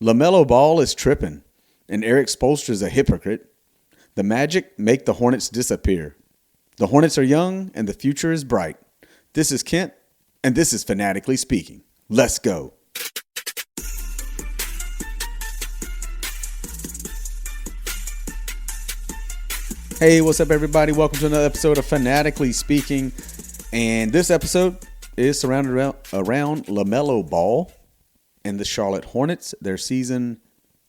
LaMelo Ball is tripping, and Eric Spoelstra's a hypocrite. The Magic make the Hornets disappear. The Hornets are young, and the future is bright. This is Kent, and this is Fanatically Speaking. Let's go. Hey, what's up, everybody? Welcome to another episode of Fanatically Speaking. And this episode is surrounded around LaMelo Ball and the Charlotte Hornets, their season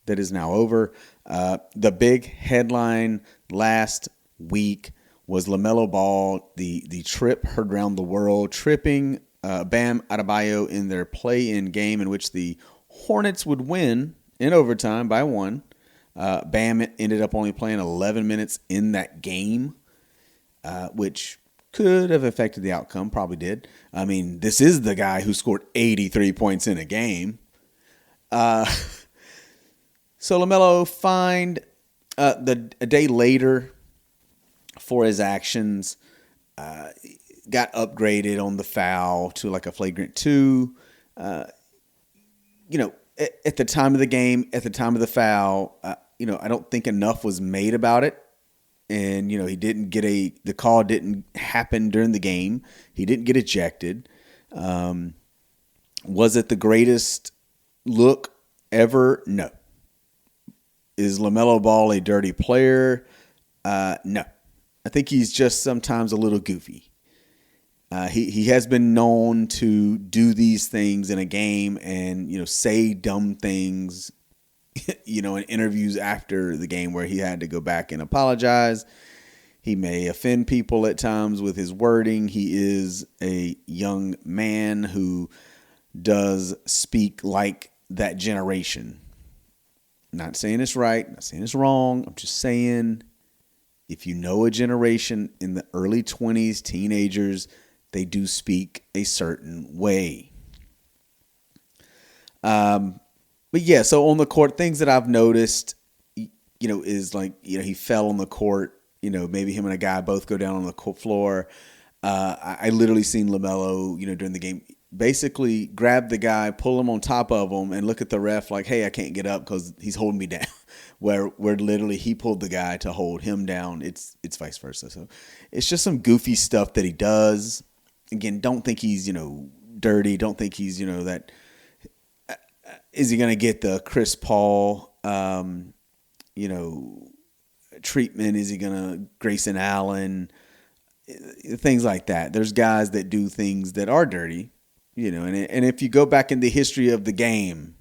that is now over. The big headline last week was LaMelo Ball, the trip heard around the world, tripping Bam Adebayo in their play-in game in which the Hornets would win in overtime by 1. Bam ended up only playing 11 minutes in that game, which could have affected the outcome, probably did. I mean, this is the guy who scored 83 points in a game. So LaMelo fined a day later for his actions, got upgraded on the foul to like a flagrant 2. At the time of the game, at the time of the foul, I don't think enough was made about it. And, he didn't get the call didn't happen during the game. He didn't get ejected. Was it the greatest look ever? No. Is LaMelo Ball a dirty player? No. I think he's just sometimes a little goofy. He has been known to do these things in a game and, say dumb things, in interviews after the game where he had to go back and apologize. He may offend people at times with his wording. He is a young man who does speak like that generation. Not saying it's right, not saying it's wrong. I'm just saying if you know a generation in the early 20s, teenagers, they do speak a certain way. But yeah, so on the court, things that I've noticed, is like, he fell on the court, maybe him and a guy both go down on the court floor. I literally seen LaMelo, during the game, basically grab the guy, pull him on top of him and look at the ref like, hey, I can't get up because he's holding me down. where literally he pulled the guy to hold him down. It's vice versa. So it's just some goofy stuff that he does. Again, don't think he's, dirty. Don't think he's, that. Is he going to get the Chris Paul, treatment? Is he going to Grayson Allen? Things like that. There's guys that do things that are dirty, and if you go back in the history of the game,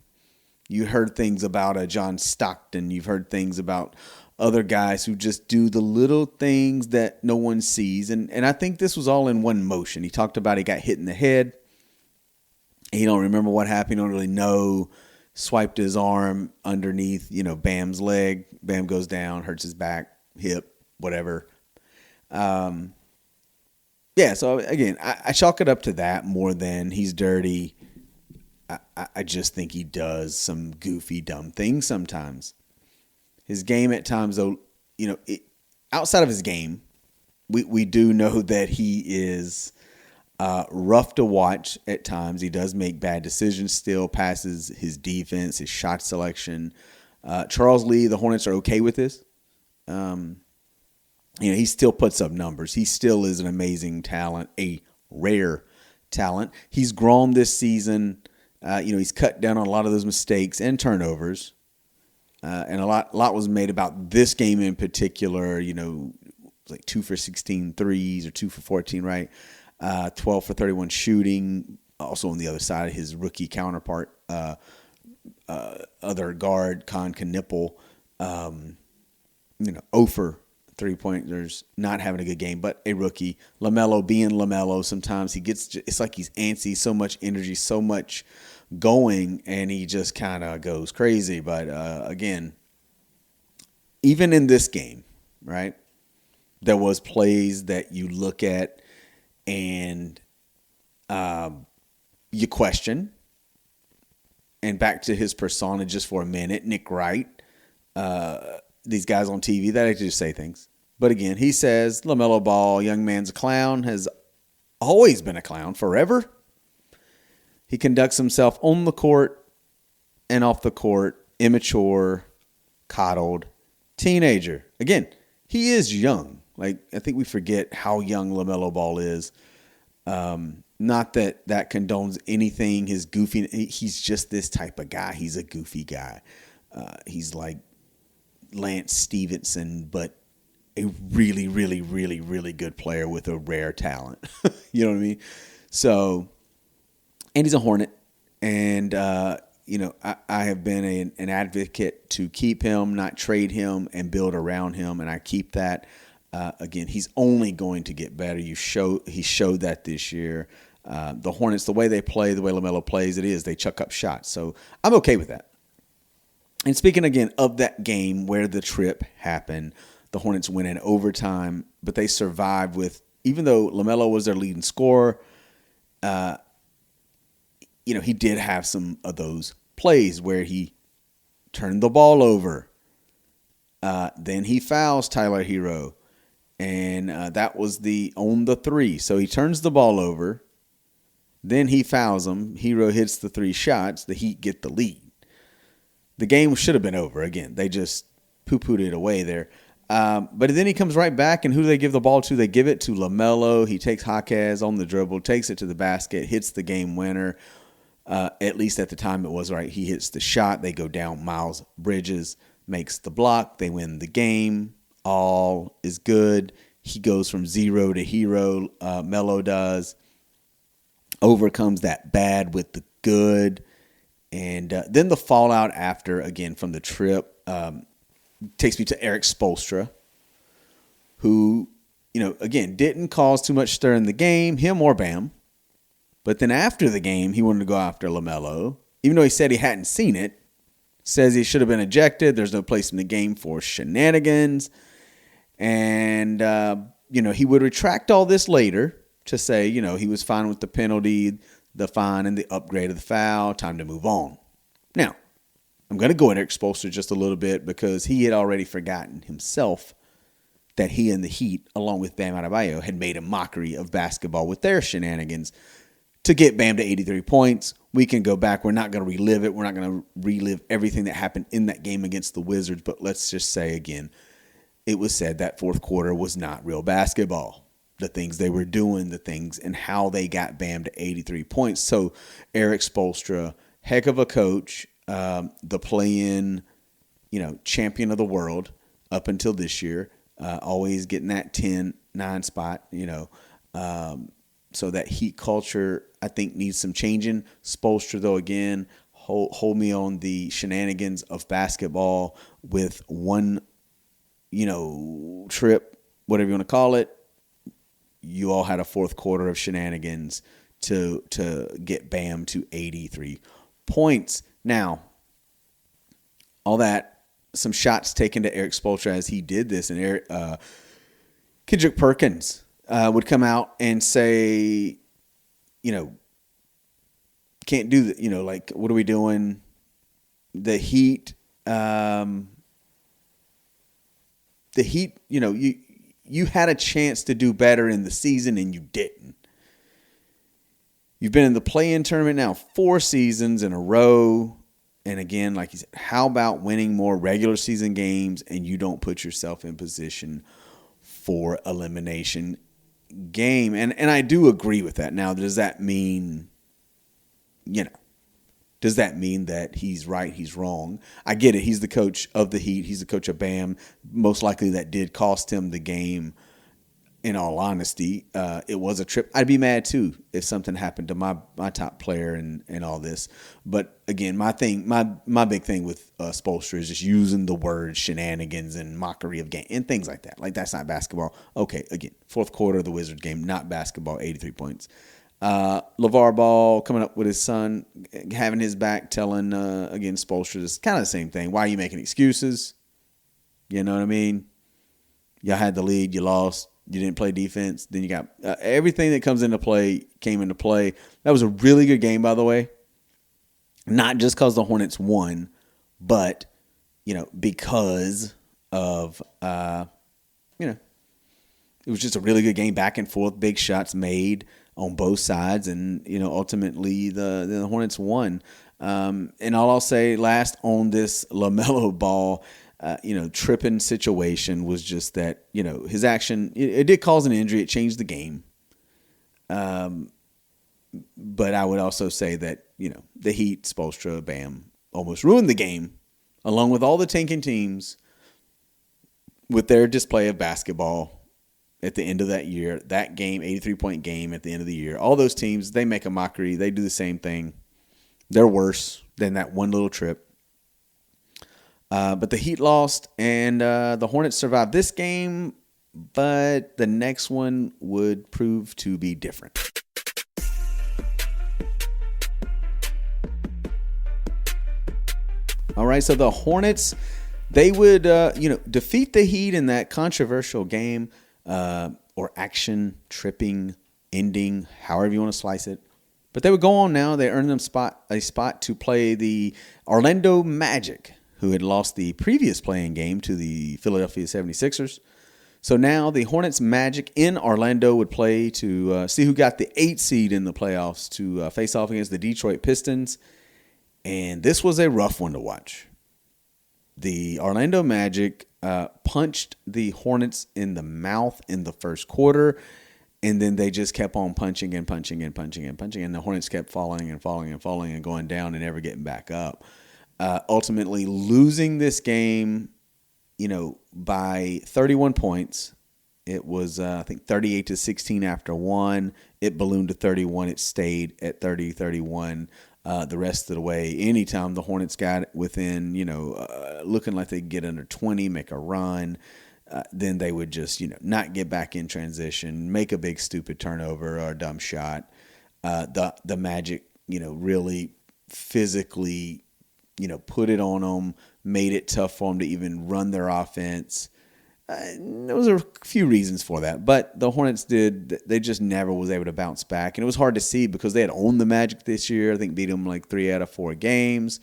you heard things about a John Stockton. You've heard things about other guys who just do the little things that no one sees. And I think this was all in one motion. He talked about he got hit in the head. He don't remember what happened. He don't really know. Swiped his arm underneath, Bam's leg. Bam goes down, hurts his back, hip, whatever. So again, I chalk it up to that more than he's dirty. I just think he does some goofy, dumb things sometimes. His game at times, though, outside of his game, we do know that he is rough to watch at times. He does make bad decisions still, passes his defense, his shot selection. Charles Lee, the Hornets are okay with this. He still puts up numbers. He still is an amazing talent, a rare talent. He's grown this season. He's cut down on a lot of those mistakes and turnovers. And a lot was made about this game in particular, like 2 for 16 threes or 2 for 14, right? 12 for 31 shooting. Also on the other side, his rookie counterpart, other guard, Con Knipple, 0 for 3-pointers, not having a good game, but a rookie. LaMelo being LaMelo, sometimes it's like he's antsy, so much energy, so much going, and he just kind of goes crazy. But again, even in this game, right, there was plays that you look at and you question. And back to his persona just for a minute, Nick Wright, these guys on TV, that actually just say things. But again, he says LaMelo Ball, young man's a clown, has always been a clown forever. He conducts himself on the court and off the court immature, coddled teenager. Again, he is young. Like, I think we forget how young LaMelo Ball is. Not that that condones anything. His goofy. He's just this type of guy. He's a goofy guy. He's like Lance Stevenson, but a really, really, really, really good player with a rare talent. You know what I mean? So, and he's a Hornet. And, I have been an advocate to keep him, not trade him, and build around him. And I keep that. Again, he's only going to get better. He showed that this year. The Hornets, the way they play, the way LaMelo plays, they chuck up shots. So I'm okay with that. And speaking again of that game where the trip happened, the Hornets win in overtime, but they survived with, even though LaMelo was their leading scorer, he did have some of those plays where he turned the ball over. Then he fouls Tyler Hero. And that was on the three. So he turns the ball over. Then he fouls him. Hero hits the 3 shots. The Heat get the lead. The game should have been over. Again, they just poo-pooed it away there. But then he comes right back, and who do they give the ball to? They give it to LaMelo. He takes Jaquez on the dribble, takes it to the basket, hits the game winner. At least at the time it was, right? He hits the shot. They go down. Miles Bridges makes the block. They win the game. All is good. He goes from 0 to hero. Melo does. Overcomes that bad with the good. And then the fallout after, again, from the trip, takes me to Eric Spoelstra, who, again, didn't cause too much stir in the game, him or Bam. But then after the game, he wanted to go after LaMelo, even though he said he hadn't seen it. Says he should have been ejected. There's no place in the game for shenanigans. And, he would retract all this later to say, he was fine with the penalty, the fine, and the upgrade of the foul. Time to move on. Now, I'm going to go at Eric Spoelstra just a little bit because he had already forgotten himself that he and the Heat, along with Bam Adebayo, had made a mockery of basketball with their shenanigans to get Bam to 83 points. We can go back. We're not going to relive it. We're not going to relive everything that happened in that game against the Wizards. But let's just say again, it was said that fourth quarter was not real basketball. The things they were doing, the things and how they got Bam to 83 points. So Eric Spoelstra, heck of a coach, the play-in, champion of the world up until this year, always getting that 10-9 spot, so that Heat culture, I think, needs some changing. Spoelstra, though, again, hold me on the shenanigans of basketball with one, trip, whatever you want to call it. You all had a fourth quarter of shenanigans to get Bam to 83 points. Now, all that, some shots taken to Eric Spoelstra as he did this, and Kendrick Perkins would come out and say, can't do that. Like, what are we doing? The Heat, you had a chance to do better in the season and you didn't. You've been in the play-in tournament now 4 seasons in a row. And again, like you said, how about winning more regular season games and you don't put yourself in position for elimination game? And I do agree with that. Now, does that mean, does that mean that he's right, he's wrong? I get it. He's the coach of the Heat. He's the coach of Bam. Most likely that did cost him the game, in all honesty. It was a trip. I'd be mad, too, if something happened to my top player and all this. But, again, my big thing with Spoelstra is just using the word shenanigans and mockery of game and things like that. Like, that's not basketball. Okay, again, fourth quarter of the Wizards game, not basketball, 83 points. LeVar Ball coming up with his son, having his back, telling, again, Spoelstra, this kind of the same thing. Why are you making excuses? You know what I mean? Y'all had the lead. You lost. You didn't play defense. Then you got everything that comes into play came into play. That was a really good game, by the way. Not just because the Hornets won, but, because of, it was just a really good game, back and forth, big shots made on both sides, and ultimately the Hornets won. And all I'll say last on this LaMelo Ball, tripping situation was just that, his action, it did cause an injury. It changed the game. But I would also say that, the Heat, Spoelstra, Bam, almost ruined the game, along with all the tanking teams, with their display of basketball at the end of that year. That game, 83-point game at the end of the year. All those teams, they make a mockery. They do the same thing. They're worse than that one little trip. But the Heat lost, and the Hornets survived this game, but the next one would prove to be different. All right, so the Hornets, they would, defeat the Heat in that controversial game, or action, tripping, ending, however you want to slice it. But they would go on now. They earned them a spot to play the Orlando Magic, who had lost the previous playing game to the Philadelphia 76ers. So now the Hornets Magic in Orlando would play to see who got the 8th seed in the playoffs to face off against the Detroit Pistons. And this was a rough one to watch. The Orlando Magic punched the Hornets in the mouth in the first quarter, and then they just kept on punching and punching and punching and punching, and the Hornets kept falling and falling and falling and going down and never getting back up. Ultimately losing this game, by 31 points. It was, I think, 38-16 after one. It ballooned to 31. It stayed at 30-31 the rest of the way. Anytime the Hornets got within, looking like they could get under 20, make a run, then they would just, not get back in transition, make a big stupid turnover or a dumb shot. The Magic, really physically, put it on them, made it tough for them to even run their offense. There was a few reasons for that, but the Hornets they just never was able to bounce back. And it was hard to see because they had owned the Magic this year. I think beat them like 3 out of 4 games.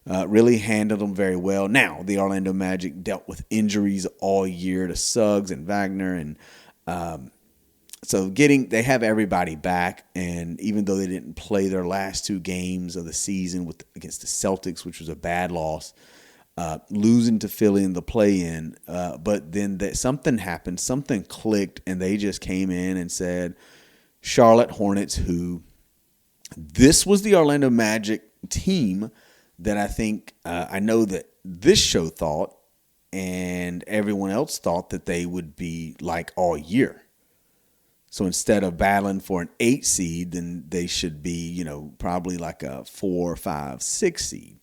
Really handled them very well. Now, the Orlando Magic dealt with injuries all year to Suggs and Wagner. And so they have everybody back. And even though they didn't play their last 2 games of the season against the Celtics, which was a bad loss, losing to Philly in the play-in, but then something happened, something clicked, and they just came in and said, Charlotte Hornets, this was the Orlando Magic team that I think, I know that this show thought and everyone else thought that they would be like all year. So instead of battling for an 8 seed, then they should be, probably like a 4, 5, 6 seed.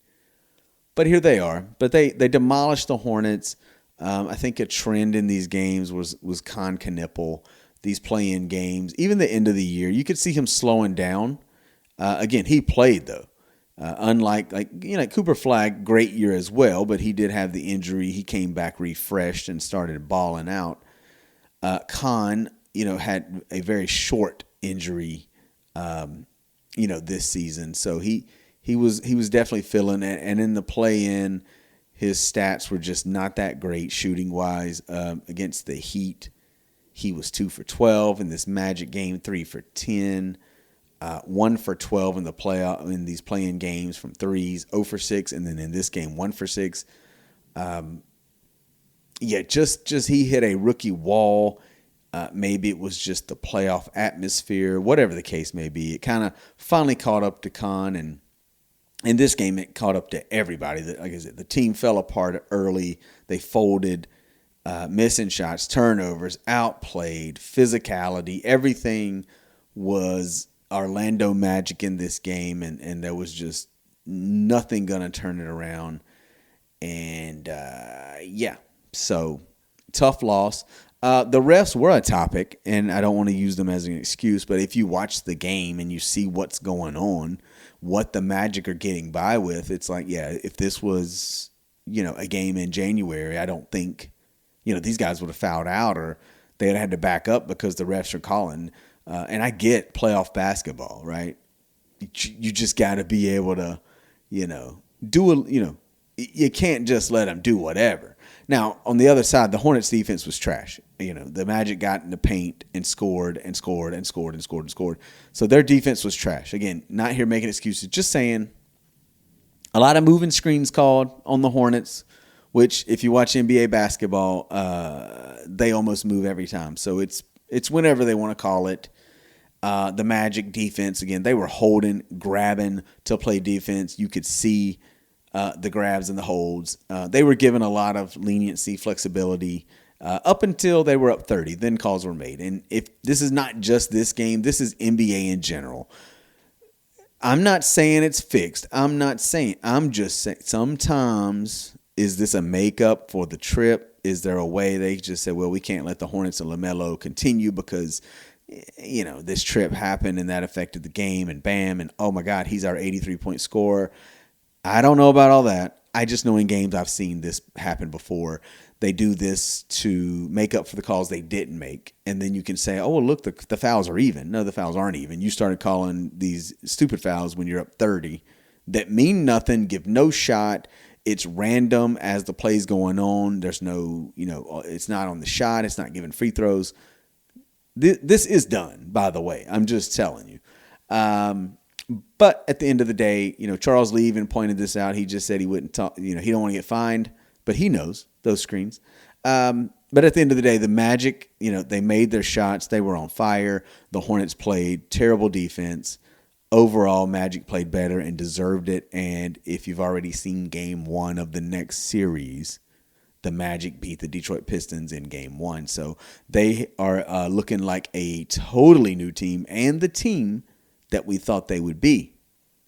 But here they are. But they demolished the Hornets. I think a trend in these games was Con Knippel, these play-in games. Even the end of the year, you could see him slowing down. Again, he played, though. Unlike, Cooper Flagg, great year as well, but he did have the injury. He came back refreshed and started balling out. Con, had a very short injury, this season. So he was definitely feeling it, and in the play-in, his stats were just not that great shooting-wise. Against the Heat, he was 2 for 12 in this Magic game, 3 for 10, 1 for 12 in the playoff in these play-in games from threes, 0 for 6, and then in this game, 1 for 6. Just he hit a rookie wall. Maybe it was just the playoff atmosphere, whatever the case may be. It kind of finally caught up to Con, and in this game, it caught up to everybody. Like I said, the team fell apart early. They folded, missing shots, turnovers, outplayed, physicality. Everything was Orlando Magic in this game, and there was just nothing going to turn it around. And, so tough loss. The refs were a topic, and I don't want to use them as an excuse, but if you watch the game and you see what's going on, what the Magic are getting by with, it's like, if this was, a game in January, I don't think, these guys would have fouled out or they would have had to back up because the refs are calling. And I get playoff basketball, right? You just got to be able to, you can't just let them do whatever. Now, on the other side, the Hornets defense was trash. The Magic got in the paint and scored and scored and scored and scored and scored. So their defense was trash. Again, not here making excuses, just saying A lot of moving screens called on the Hornets, which if you watch NBA basketball, they almost move every time. So it's whenever they want to call it. The Magic defense, again, they were holding, grabbing to play defense. You could see the grabs and the holds. They were given a lot of leniency, flexibility up until they were up 30. Then calls were made. And if this is not just this game, this is NBA in general. I'm not saying it's fixed. I'm just saying sometimes is this a makeup for the trip? Is there a way they just said, well, we can't let the Hornets and LaMelo continue because this trip happened and that affected the game and bam, and oh my God, he's our 83-point scorer. I don't know about all that. I just know in games I've seen this happen before. They do this to make up for the calls they didn't make. And then you can say, oh, well, look, the fouls are even. No, the fouls aren't even. You started calling these stupid fouls when you're up 30 that mean nothing, give no shot. It's random as the play's going on. There's no, it's not on the shot. It's not giving free throws. This is done, by the way. I'm just telling you. But at the end of the day, Charles Lee even pointed this out. He just said he wouldn't talk. He don't want to get fined, but he knows those screens. But at the end of the day, the Magic, they made their shots. They were on fire. The Hornets played terrible defense. Overall, Magic played better and deserved it. And if you've already seen game one of the next series, the Magic beat the Detroit Pistons in game one. So they are looking like a totally new team and the team that we thought they would be.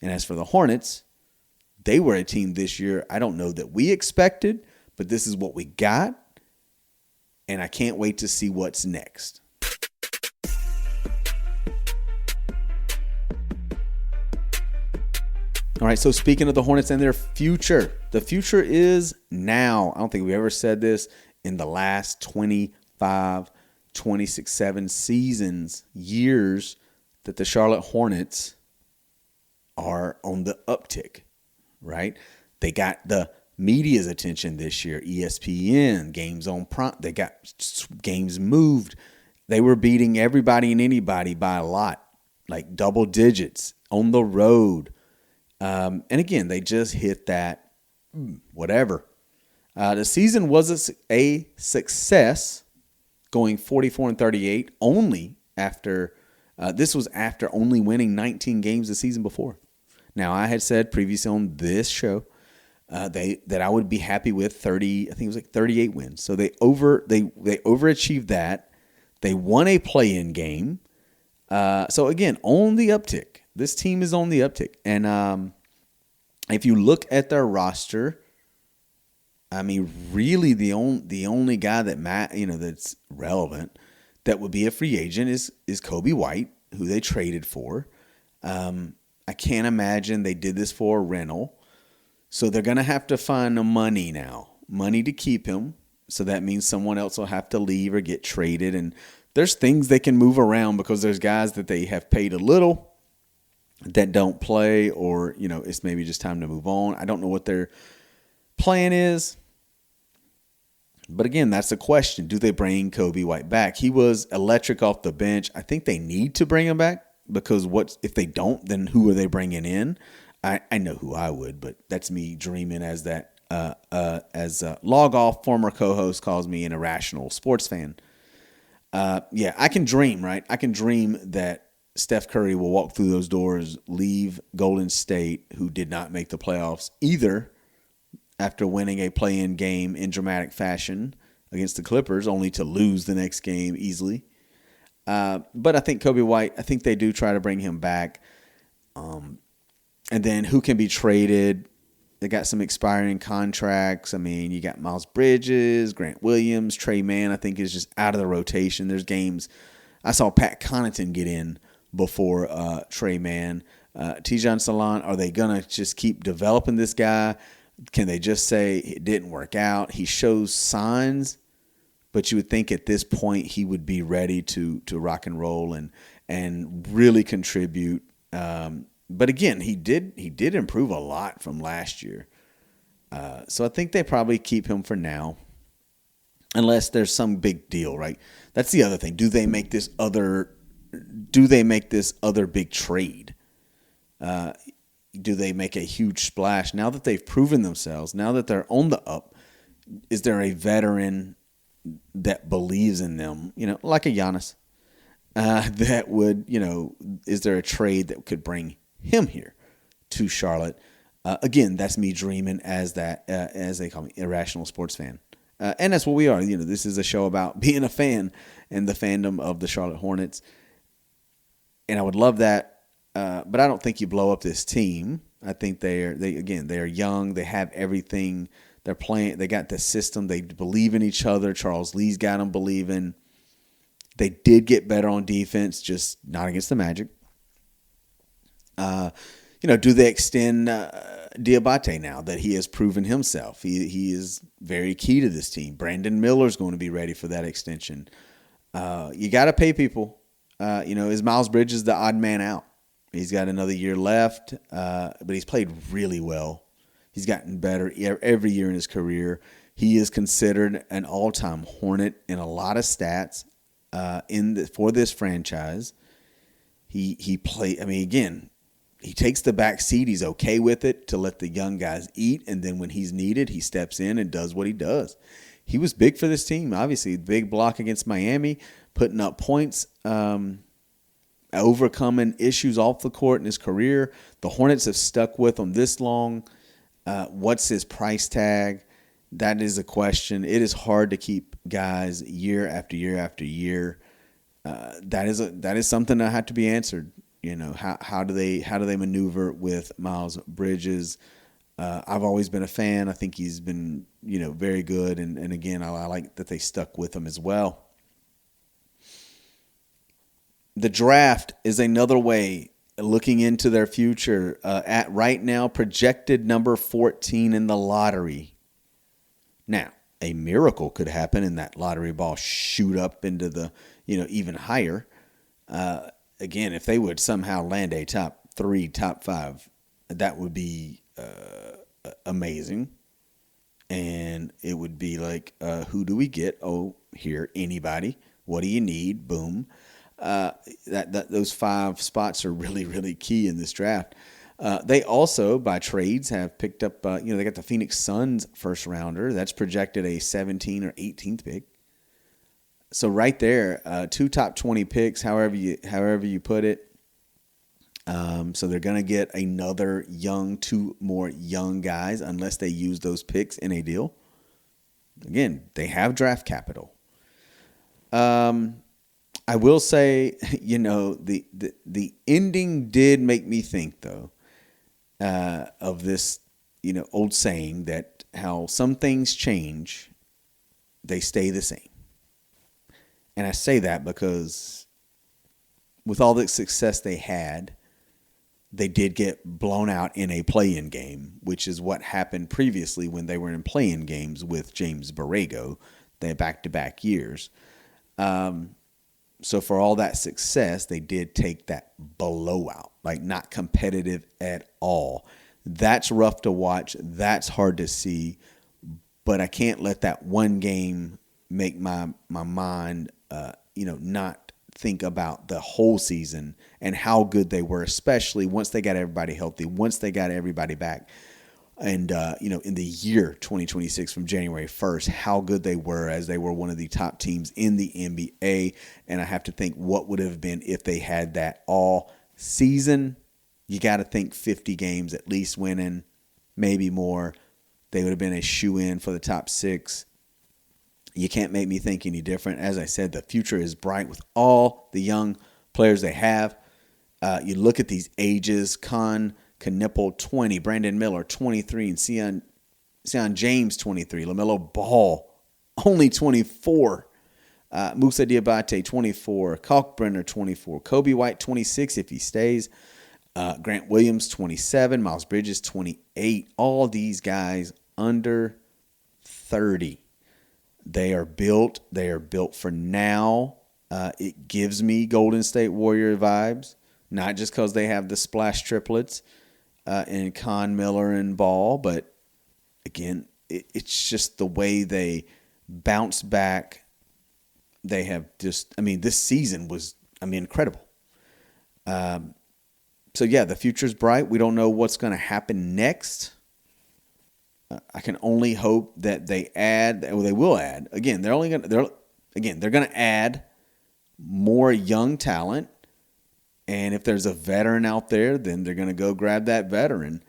And as for the Hornets, they were a team this year I don't know that we expected, but this is what we got. And I can't wait to see what's next. All right, so speaking of the Hornets and their future, the future is now. I don't think we ever said this in the last 25, 26, 7 seasons, years, that the Charlotte Hornets are on the uptick, right? They got the media's attention this year, ESPN, games on prime. They got games moved. They were beating everybody and anybody by a lot, like double digits on the road. And again, they just hit that whatever. The season was a success, going 44-38 only after this was after only winning 19 games the season before. Now, I had said previously on this show that I would be happy with 30. I think it was like 38 wins. So they overachieved that. They won a play-in game. So again, on the uptick. This team is on the uptick. And if you look at their roster, I mean, really the only guy that's relevant that would be a free agent is Kobe White, who they traded for. I can't imagine they did this for a rental. So they're going to have to find the money to keep him. So that means someone else will have to leave or get traded. And there's things they can move around because there's guys that they have paid a little that don't play, or, it's maybe just time to move on. I don't know what their plan is. But again, that's the question. Do they bring Kobe White back? He was electric off the bench. I think they need to bring him back because if they don't, then who are they bringing in? I know who I would, but that's me dreaming as that Log Off former co-host calls me an irrational sports fan. I can dream, right? I can dream that Steph Curry will walk through those doors, leave Golden State, who did not make the playoffs either, after winning a play-in game in dramatic fashion against the Clippers, only to lose the next game easily. But I think Kobe White, I think they do try to bring him back. And then who can be traded? They got some expiring contracts. I mean, you got Miles Bridges, Grant Williams, Trey Mann, I think is just out of the rotation. There's games. I saw Pat Connaughton get in before Trey Mann. Tijan Salan, are they going to just keep developing this guy? Can they just say it didn't work out? He shows signs, but you would think at this point he would be ready to rock and roll and really contribute. But again, he did improve a lot from last year. So I think they probably keep him for now, unless there's some big deal, right? That's the other thing. Do they make this other big trade? do they make a huge splash now that they've proven themselves? Now that they're on the up, is there a veteran that believes in them? Like a Giannis, that would, is there a trade that could bring him here to Charlotte? Again, that's me dreaming as they call me, irrational sports fan. And that's what we are. This is a show about being a fan and the fandom of the Charlotte Hornets. And I would love that. But I don't think you blow up this team. I think they are young. They have everything. They're playing. They got the system. They believe in each other. Charles Lee's got them believing. They did get better on defense, just not against the Magic. Do they extend Diabate now that he has proven himself? He is very key to this team. Brandon Miller's going to be ready for that extension. You got to pay people. Is Miles Bridges the odd man out? He's got another year left, but he's played really well. He's gotten better every year in his career. He is considered an all-time Hornet in a lot of stats for this franchise. He played. Again, he takes the back seat. He's okay with it to let the young guys eat, and then when he's needed, he steps in and does what he does. He was big for this team, obviously. Big block against Miami, putting up points, overcoming issues off the court in his career. The Hornets have stuck with him this long. What's his price tag? That is a question. It is hard to keep guys year after year after year. That is something that had to be answered. How do they maneuver with Miles Bridges? I've always been a fan. I think he's been very good, and again, I like that they stuck with him as well. The draft is another way looking into their future. At right now, projected number 14 in the lottery. Now, a miracle could happen and that lottery ball shoot up into the, even higher. Again, if they would somehow land a top 3, top 5, that would be amazing. And it would be like, who do we get? Oh, here, anybody. What do you need? Boom. Those 5 spots are really, really key in this draft. They also, by trades, have picked up, they got the Phoenix Suns first rounder. That's projected a 17th or 18th pick. So right there, 2 top 20 picks, however you put it. So they're going to get another 2 more young guys unless they use those picks in a deal. Again, they have draft capital. I will say, the ending did make me think, though, of this, old saying that how some things change, they stay the same. And I say that because with all the success they had, they did get blown out in a play-in game, which is what happened previously when they were in play-in games with James Borrego, they back-to-back years. So for all that success, they did take that blowout, like not competitive at all. That's rough to watch. That's hard to see. But I can't let that one game make my mind, not think about the whole season and how good they were, especially once they got everybody healthy, once they got everybody back. And, in the year 2026 from January 1st, how good they were as they were one of the top teams in the NBA. And I have to think what would have been if they had that all season. You got to think 50 games at least winning, maybe more. They would have been a shoe-in for the top 6. You can't make me think any different. As I said, the future is bright with all the young players they have. You look at these ages, Knipple, 20, Brandon Miller, 23, and Sion James, 23, LaMelo Ball, only 24, Musa Diabate, 24, Kalkbrenner, 24, Kobe White, 26 if he stays, Grant Williams, 27, Miles Bridges, 28, all these guys under 30. They are built for now. It gives me Golden State Warrior vibes, not just because they have the splash triplets, and Con Miller and Ball, but again, it's just the way they bounce back. They have just, this season was, incredible. So yeah, the future's bright. We don't know what's going to happen next. I can only hope that they will add. Again, they're going to add more young talent. And if there's a veteran out there, then they're going to go grab that veteran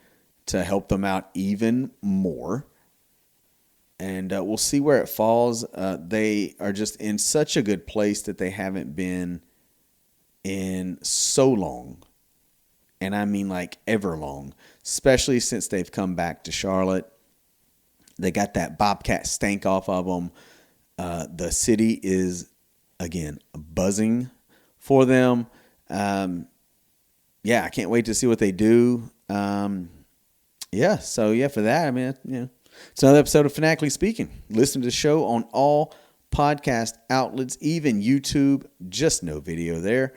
to help them out even more. And we'll see where it falls. They are just in such a good place that they haven't been in so long. And I mean like ever long, especially since they've come back to Charlotte. They got that Bobcat stank off of them. The city is, again, buzzing for them. I can't wait to see what they do. For that, I mean, it's another episode of Fanatically Speaking. Listen to the show on all podcast outlets, even YouTube, just no video there.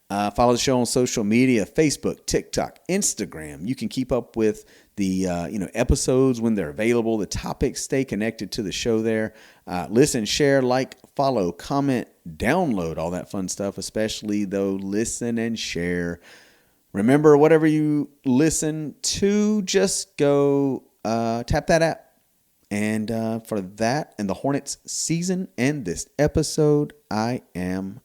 Follow the show on social media, Facebook, TikTok, Instagram. You can keep up with the episodes when they're available, the topics, stay connected to the show there. Listen, share, like, follow, comment, download, all that fun stuff, especially though listen and share. Remember, whatever you listen to, just go tap that app. And for that and the Hornets season and this episode, I am